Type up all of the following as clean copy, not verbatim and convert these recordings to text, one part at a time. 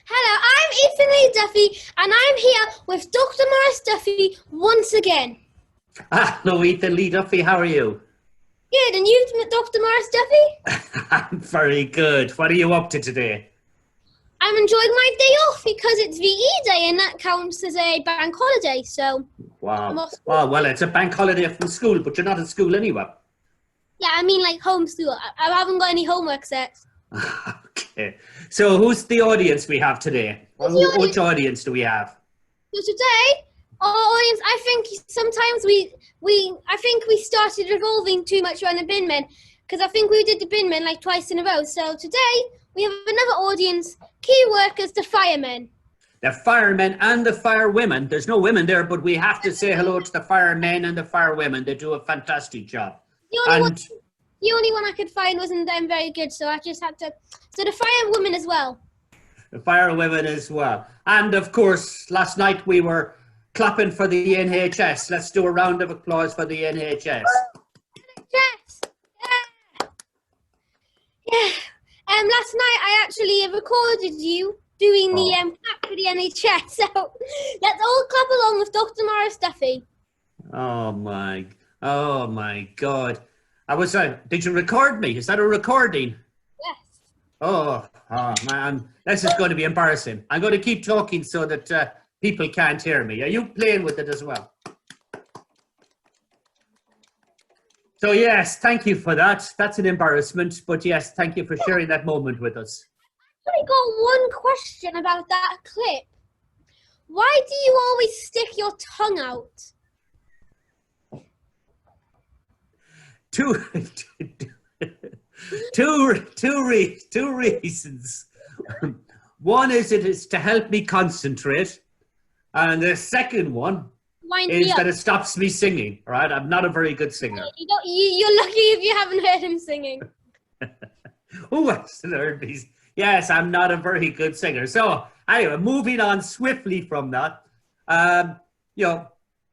Hello, I'm Ethan Lee Duffy, and I'm here with Dr. Morris Duffy once again. Hello, Ethan Lee Duffy. How are you? Good, and you, Dr. Morris Duffy? I'm very good. What are you up to today? I'm enjoying my day off because it's VE Day, and that counts as a bank holiday, so... Wow. Oh, well, it's a bank holiday from school, but you're not at school anyway. Yeah, I mean like home school. I haven't got any homework set. Okay. So who's the audience we have today? Which audience do we have? So today, our audience, I think sometimes we started revolving too much around the bin men, because I think we did the bin men like twice in a row. So today, we have another audience, key workers, the firemen. The firemen and the firewomen. There's no women there, but we have to say hello to the firemen and the firewomen. They do a fantastic job. The only one I could find wasn't very good, so I just had to... So the firewomen as well. The firewomen as well. And of course, last night we were clapping for the NHS. Let's do a round of applause for the NHS. NHS! Yeah. Last night I actually recorded you doing the clap for the NHS, so let's all clap along with Dr. Morris Duffy. Oh my God. Did you record me? Is that a recording? Yes. Oh man, this is going to be embarrassing. I'm going to keep talking so that people can't hear me. Are you playing with it as well? So yes, thank you for that. That's an embarrassment, but yes, thank you for sharing that moment with us. I got one question about that clip. Why do you always stick your tongue out? Two reasons. One is it is to help me concentrate, and the second one is that it stops me singing. All right, I'm not a very good singer. You're lucky if you haven't heard him singing. Oh, I've still heard these. Yes, I'm not a very good singer. So anyway, moving on swiftly from that.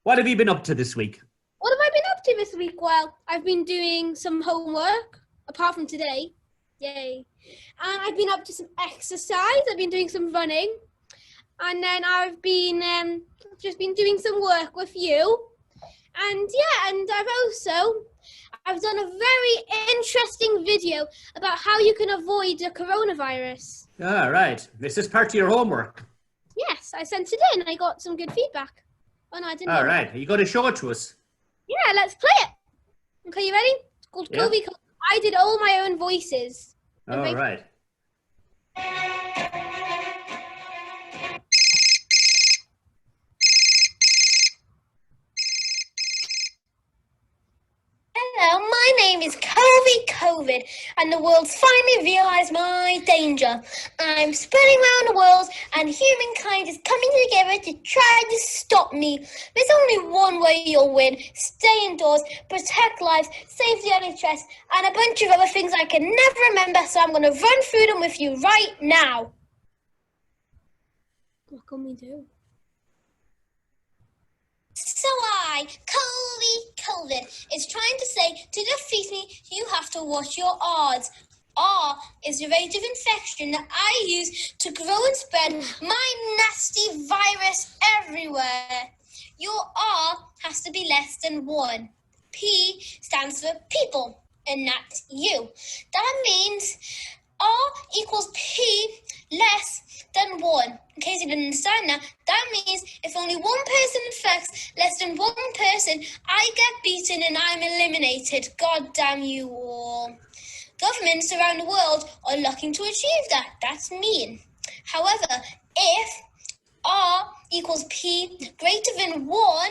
What have you been up to this week? What have I been up to this week? Well, I've been doing some homework, apart from today. Yay. And I've been up to some exercise. I've been doing some running. And then I've been just been doing some work with you. And yeah, and I've done a very interesting video about how you can avoid the coronavirus. All right. This is part of your homework. Yes, I sent it in and I got some good feedback. Oh no, I didn't. All right. Are you going to show it to us? Yeah, let's play it. Okay, you ready? It's called Kobe. I did all my own voices. All right. Hello, my name is COVID, and the world's finally realised my danger. I'm spreading around the world, and humankind is coming together to try to stop me. There's only one way you'll win. Stay indoors, protect lives, save the NHS, and a bunch of other things I can never remember, so I'm going to run through them with you right now. What can we do? So COVID is trying to say, to defeat me, you have to watch your odds. R is the rate of infection that I use to grow and spread my nasty virus everywhere. Your R has to be less than 1. P stands for people, and that's you. That means R equals P less than 1. In case you didn't understand that means if only one person infects less than one person, I get beaten and I'm eliminated. God damn you all. Governments around the world are looking to achieve that. That's mean. However, if R equals P greater than 1,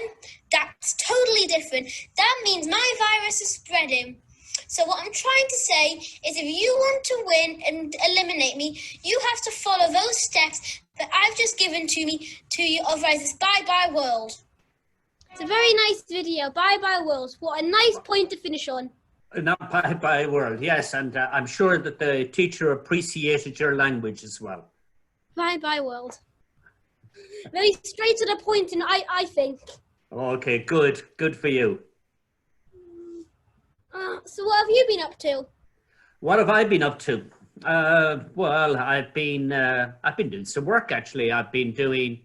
that's totally different. That means my virus is spreading. So what I'm trying to say is if you want to win and eliminate me, you have to follow those steps that I've just given to you, otherwise it's bye-bye world. It's a very nice video, bye-bye world. What a nice point to finish on. Not bye-bye world, yes, and I'm sure that the teacher appreciated your language as well. Bye-bye world. Very straight to the point, and I think. Okay, good for you. So what have you been up to? What have I been up to? Well, I've been doing some work actually. I've been doing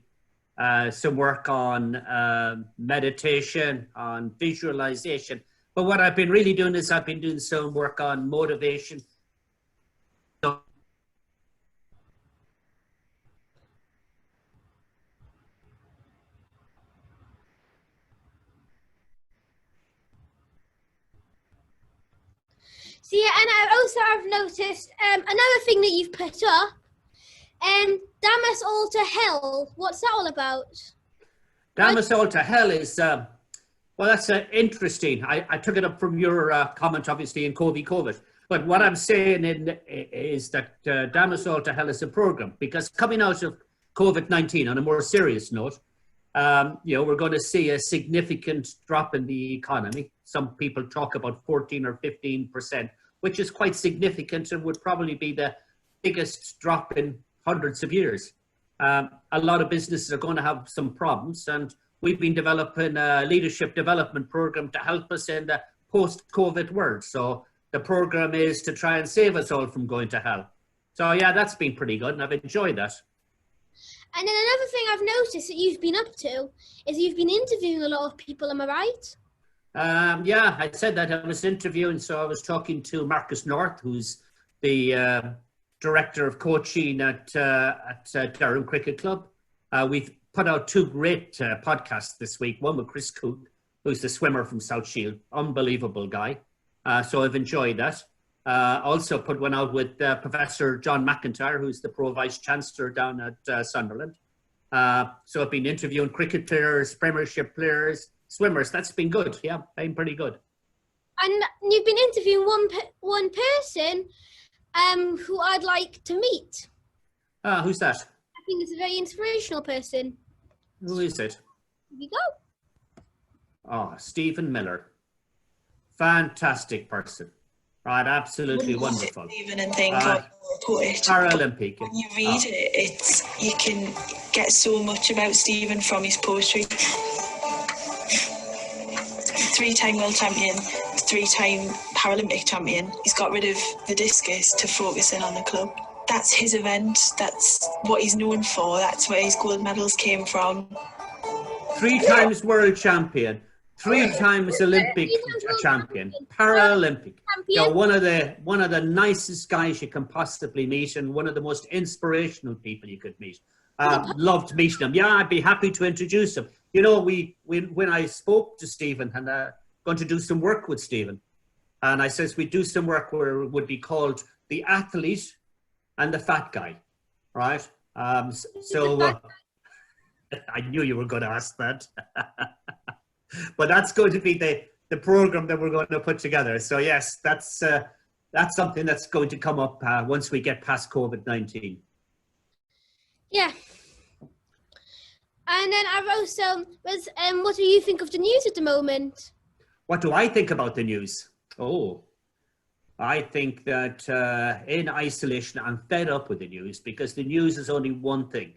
some work on meditation, on visualization. But what I've been really doing is I've been doing some work on motivation. So yeah, and I've noticed another thing that you've put up, Damn Us All to Hell. What's that all about? Damn Us All to Hell is, well, that's interesting. I took it up from your comment, obviously, in COVID. But what I'm saying is that Damn Us All to Hell is a program, because coming out of COVID-19, on a more serious note, we're going to see a significant drop in the economy. Some people talk about 14 or 15%, which is quite significant and would probably be the biggest drop in hundreds of years. A lot of businesses are going to have some problems, and we've been developing a leadership development program to help us in the post-COVID world. So the program is to try and save us all from going to hell. So yeah, that's been pretty good, and I've enjoyed that. And then another thing I've noticed that you've been up to is you've been interviewing a lot of people, am I right? Yeah, I said that I was interviewing, so I was talking to Marcus North, who's the director of coaching at Durham Cricket Club. We've put out two great podcasts this week, one with Chris Cook, who's the swimmer from South Shield, unbelievable guy. So I've enjoyed that. Also put one out with Professor John McIntyre, who's the Pro Vice Chancellor down at Sunderland. So I've been interviewing cricket players, Premiership players, swimmers. That's been good. Yeah, been pretty good. And you've been interviewing one person who I'd like to meet. Who's that? I think it's a very inspirational person. Who is it? Here we go. Oh, Stephen Miller. Fantastic person. Right, absolutely wonderful. Stephen, and think of poet. Paralympic. When you read it, you can get so much about Stephen from his poetry. 3-time world champion, 3-time Paralympic champion. He's got rid of the discus to focus in on the club. That's his event. That's what he's known for. That's where his gold medals came from. 3 times world champion. 3 times Olympic champion, Paralympic. You know, one of the nicest guys you can possibly meet, and one of the most inspirational people you could meet. Loved meeting him. Yeah, I'd be happy to introduce him. You know, when I spoke to Stephen, and going to do some work with Stephen, and I says we'd do some work where it would be called The Athlete and the Fat Guy, right? So I knew you were going to ask that. But that's going to be the program that we're going to put together. So yes, that's something that's going to come up once we get past COVID-19. Yeah. And then I've also what do you think of the news at the moment? What do I think about the news? Oh, I think that in isolation, I'm fed up with the news, because the news is only one thing,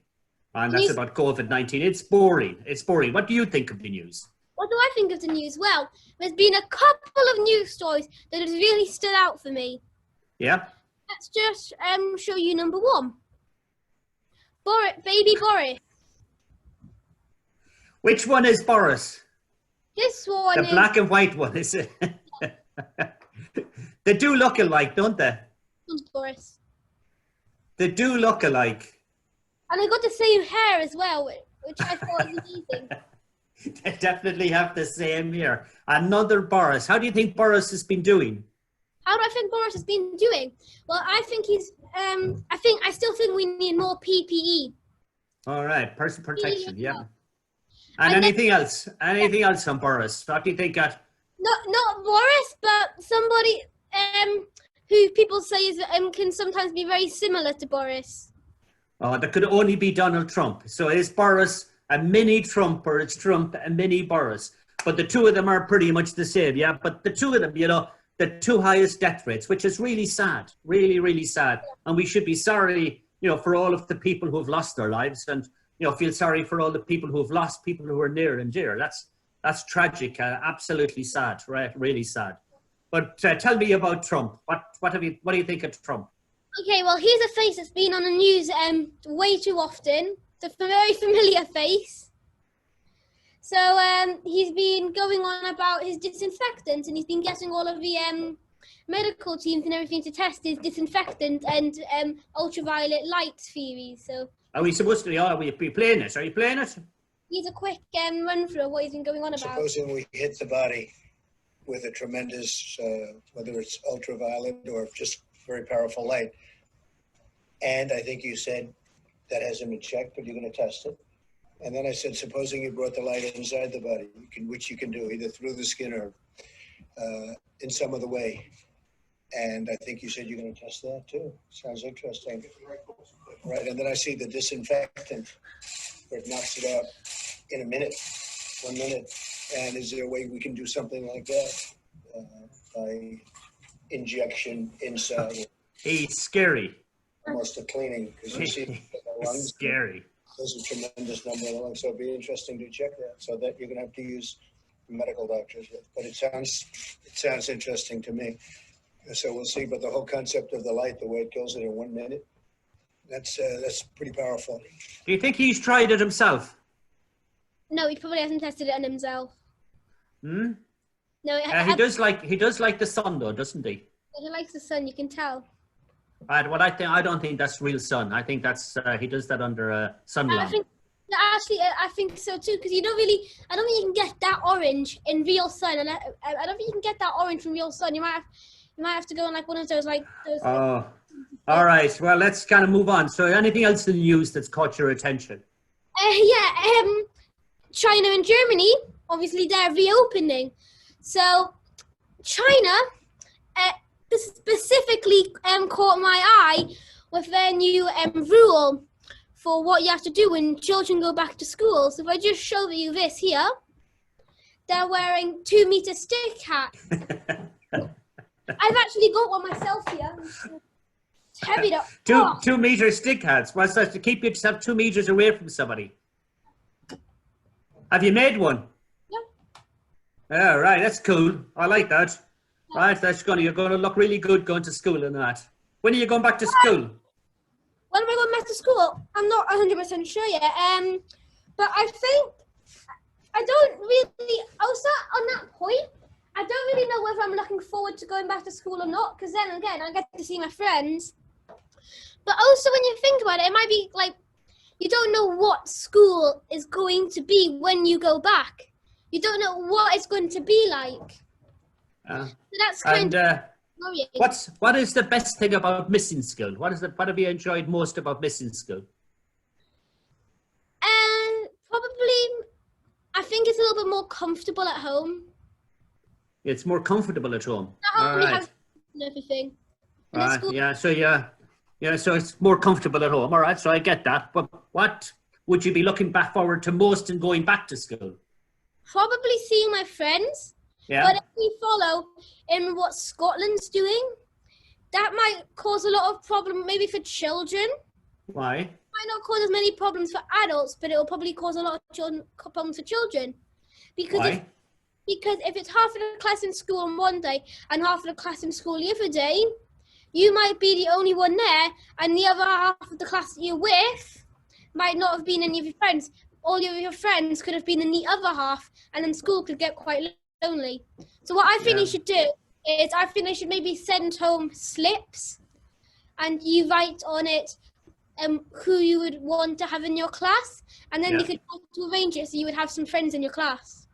and that's about COVID-19. It's boring. It's boring. What do you think of the news? What do I think of the news? Well, there's been a couple of news stories that have really stood out for me. Yeah. Let's just show you number one. Baby Boris. Which one is Boris? This one The black and white one, is it? They do look alike, don't they? Boris. They do look alike. And they got the same hair as well, which I thought was amazing. They definitely have the same here. Another Boris. How do you think Boris has been doing? How do I think Boris has been doing? Well, I think he's. I still think we need more PPE. All right, personal protection. Yeah. And anything else? Anything else on Boris? What do you think? Not Boris, but somebody who people say is can sometimes be very similar to Boris. Oh, that could only be Donald Trump. So is Boris a mini Trump, or it's Trump a mini Boris? But the two of them are pretty much the same, yeah? But the two of them, you know, the 2 highest death rates, which is really sad, really, really sad. And we should be sorry, you know, for all of the people who have lost their lives, and, you know, feel sorry for all the people who have lost people who are near and dear. That's tragic, absolutely sad, right? Really sad. But tell me about Trump. What do you think of Trump? Okay, well, here's a face that's been on the news way too often. It's a very familiar face. So he's been going on about his disinfectant, and he's been getting all of the medical teams and everything to test his disinfectant and ultraviolet light theories. So are we supposed to be playing it? Are you playing it? Here's a quick run through of what he's been going on about. Supposing we hit the body with a tremendous, whether it's ultraviolet or just very powerful light. And I think you said that hasn't been checked, but you're going to test it. And then I said, supposing you brought the light inside the body, which you can do either through the skin or in some other way. And I think you said you're going to test that too. Sounds interesting. Right, and then I see the disinfectant where it knocks it out in a minute, 1 minute. And is there a way we can do something like that by injection inside? It's scary. Almost a cleaning, because you see the lungs. It's scary. There's a tremendous number of lungs, so it'd be interesting to check that. So that you're going to have to use medical doctors, but it sounds interesting to me. So we'll see. But the whole concept of the light, the way it kills it in 1 minute, that's pretty powerful. Do you think he's tried it himself? No, he probably hasn't tested it on himself. Hmm. No, he does like the sun, though, doesn't he? He likes the sun. You can tell. Right. Well, I don't think that's real sun. I think that's he does that under a sunlamp. I think so too, because I don't think you can get that orange in real sun, and I don't think you can get that orange from real sun. You might have to go on like one of those Oh, all right. Well, let's kind of move on. So, anything else in the news that's caught your attention? China and Germany, obviously they're reopening. So, China, specifically caught my eye with their new rule for what you have to do when children go back to school. So if I just show you this here, they're wearing 2 meter stick hats. I've actually got one myself here. It's heavy to 2 meter stick hats. What's that? To keep yourself 2 meters away from somebody. Have you made one? Yeah. Oh, right. That's cool. I like that. Right, you're going to look really good going to school in that. When are you going back to school? When am I going back to school? I'm not 100% sure yet. But I think I don't really. Also, on that point, I don't really know whether I'm looking forward to going back to school or not. Because then again, I get to see my friends. But also, when you think about it, it might be like you don't know what school is going to be when you go back. You don't know what it's going to be like. So that's kind of worrying. What is the best thing about missing school? What have you enjoyed most about missing school? Probably, I think it's a little bit more comfortable at home. It's more comfortable at home. All right. And everything. So it's more comfortable at home. All right, so I get that. But what would you be looking back forward to most in going back to school? Probably seeing my friends. Yeah. But if we follow in what Scotland's doing, that might cause a lot of problem maybe for children. Why? It might not cause as many problems for adults, but it will probably cause a lot of problems for children. Because if it's half of the class in school on one day and half of the class in school the other day, you might be the only one there, and the other half of the class that you're with might not have been any of your friends. All of your friends could have been in the other half, and then school could get quite lonely. So what I think they should do is I think they should maybe send home slips, and you write on it who you would want to have in your class, and then you could try to arrange it so you would have some friends in your class.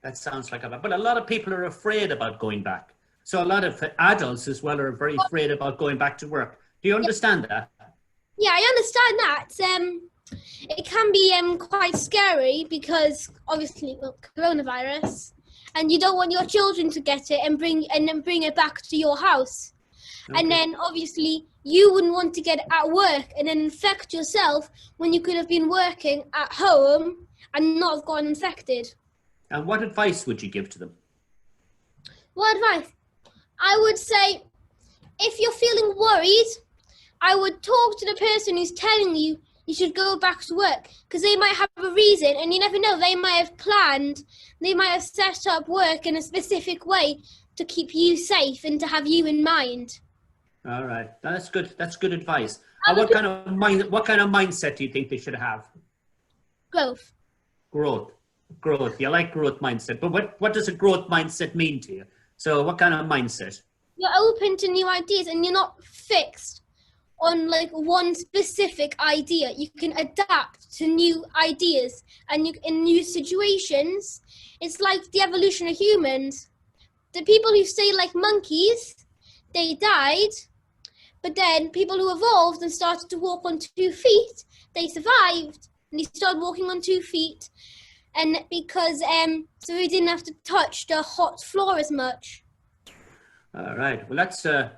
That sounds like but a lot of people are afraid about going back. So a lot of adults as well are very afraid about going back to work. Do you understand that? Yeah, I understand that. It can be quite scary because obviously coronavirus, and you don't want your children to get it and bring it back to your house. Okay. And then obviously you wouldn't want to get it at work and then infect yourself when you could have been working at home and not have gotten infected. And what advice would you give to them? What advice? I would say, if you're feeling worried, I would talk to the person who's telling you you should go back to work, because they might have a reason, and you never know, they might have planned, they might have set up work in a specific way to keep you safe and to have you in mind. All right, that's good. That's good advice. What kind of mindset do you think they should have? Growth. Growth. You like growth mindset, but what does a growth mindset mean to you? So, what kind of mindset? You're open to new ideas, and you're not fixed on like one specific idea. You can adapt to new ideas and in new situations. It's like the evolution of humans. The people who stay like monkeys, they died, but then people who evolved and started to walk on 2 feet, they survived, and they started walking on 2 feet, and because so we didn't have to touch the hot floor as much. All right. Well, that's an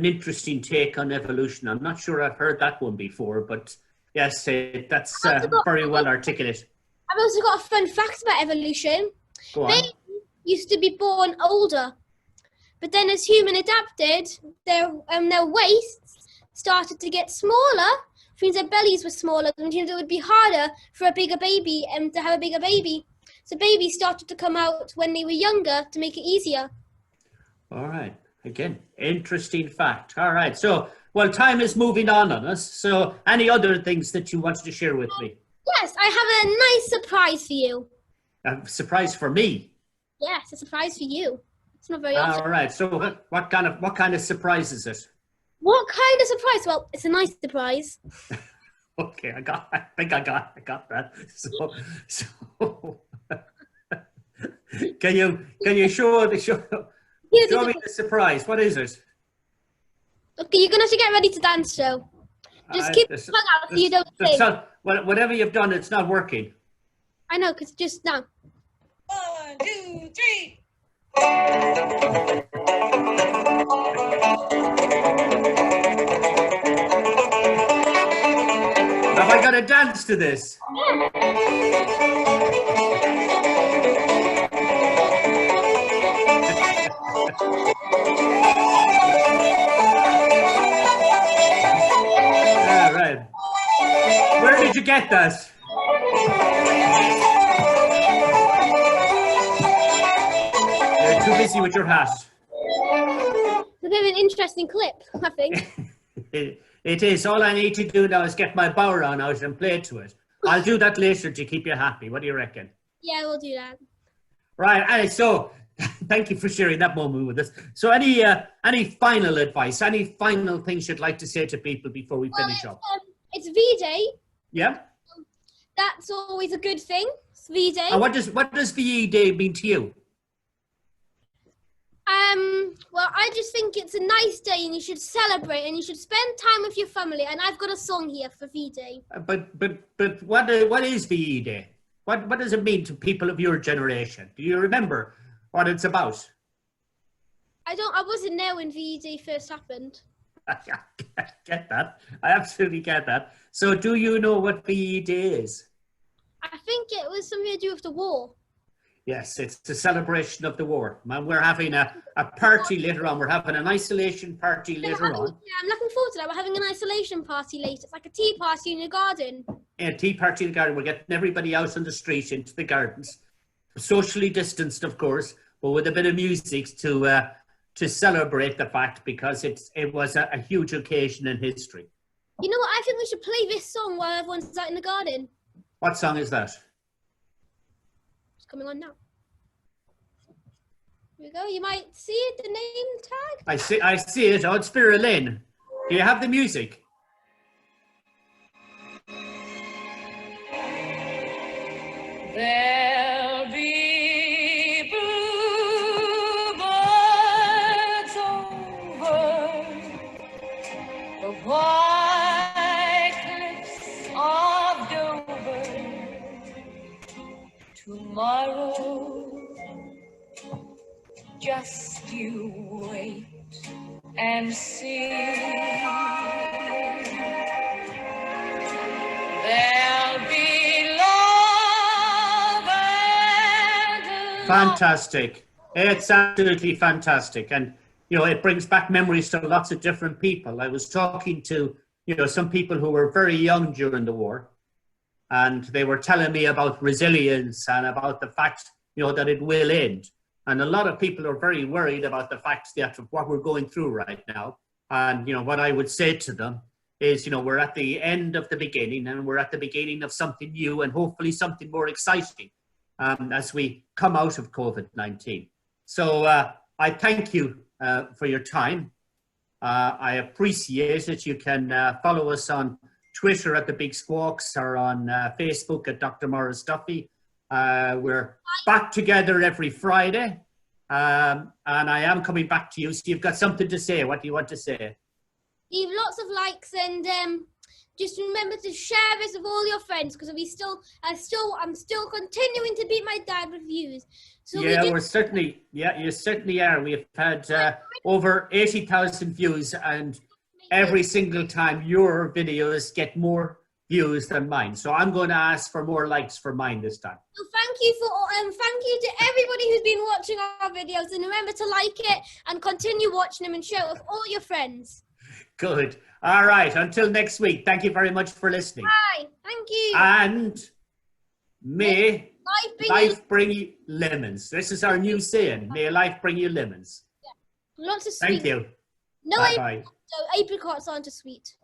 interesting take on evolution. I'm not sure I've heard that one before, but yes, that's very well articulate. I've also got a fun fact about evolution. Go on. They used to be born older, but then as human adapted, their waists started to get smaller, which means their bellies were smaller, which means it would be harder for a bigger baby to have a bigger baby. So babies started to come out when they were younger to make it easier. All right. Again, interesting fact. All right. So, well, time is moving on us. So, any other things that you wanted to share with me? Yes, I have a nice surprise for you. A surprise for me? Yes, a surprise for you. It's not very often. All right. So, what kind of surprise is it? What kind of surprise? Well, it's a nice surprise. Okay, I think I got that. So can you show me the surprise? What is it? Okay, you're gonna have to get ready to dance, Joe. Just keep your tongue out so you don't sing. Whatever you've done, it's not working. I know, because just now. 1, 2, 3. Have I got to dance to this? All right. Where did you get that? You're too busy with your hat. It's a bit of an interesting clip, I think. It is. All I need to do now is get my bodhrán out and play to it. I'll do that later to keep you happy. What do you reckon? Yeah, we'll do that. Right. So, thank you for sharing that moment with us. So, any final advice? Any final things you'd like to say to people before we finish up? It's V-Day. Yeah. That's always a good thing. It's V-Day. And what does VE Day mean to you? Well, I just think it's a nice day and you should celebrate and you should spend time with your family. And I've got a song here for V-Day. But what is VE Day? What does it mean to people of your generation? Do you remember what it's about? I wasn't there when VE Day first happened. I get that. I absolutely get that. So do you know what VE Day is? I think it was something to do with the war. Yes, it's a celebration of the war. Man, we're having a party later on. We're having an isolation party later on. Yeah, I'm looking forward to that. We're having an isolation party later. It's like a tea party in your garden. A tea party in the garden. We're getting everybody out on the street into the gardens. Socially distanced, of course, but with a bit of music to celebrate the fact, because it was a huge occasion in history. You know what? I think we should play this song while everyone's out in the garden. What song is that? It's coming on now. Here we go. You might see it, the name tag. I see it. Oh, it's Vera Lynn. Do you have the music? There'll be bluebirds over the white cliffs of Dover. Tomorrow, just you wait and see. There'll be love and Fantastic. It's absolutely fantastic. And, you know, it brings back memories to lots of different people. I was talking to, you know, some people who were very young during the war, and they were telling me about resilience and about the fact, you know, that it will end. And a lot of people are very worried about the fact that what we're going through right now. And, you know, what I would say to them is, you know, we're at the end of the beginning, and we're at the beginning of something new and hopefully something more exciting as we come out of COVID-19. So I thank you for your time. I appreciate it. You can follow us on Twitter at The Big Squawks, or on Facebook at Dr. Morris Duffy. We're back together every Friday. And I am coming back to you. So you've got something to say. What do you want to say? Leave lots of likes, and just remember to share this with all your friends, because I'm still continuing to beat my dad with views. So yeah, you certainly are. We've had over 80,000 views, and every single time your videos get more views than mine. So I'm going to ask for more likes for mine this time. So thank you to everybody who's been watching our videos, and remember to like it and continue watching them and share it with all your friends. Good. All right. Until next week. Thank you very much for listening. Bye. Thank you. And may life bring you lemons. This is our new saying. May life bring you lemons. Yeah. Lots of sweet. Thank you. No, bye. apricots aren't a sweet.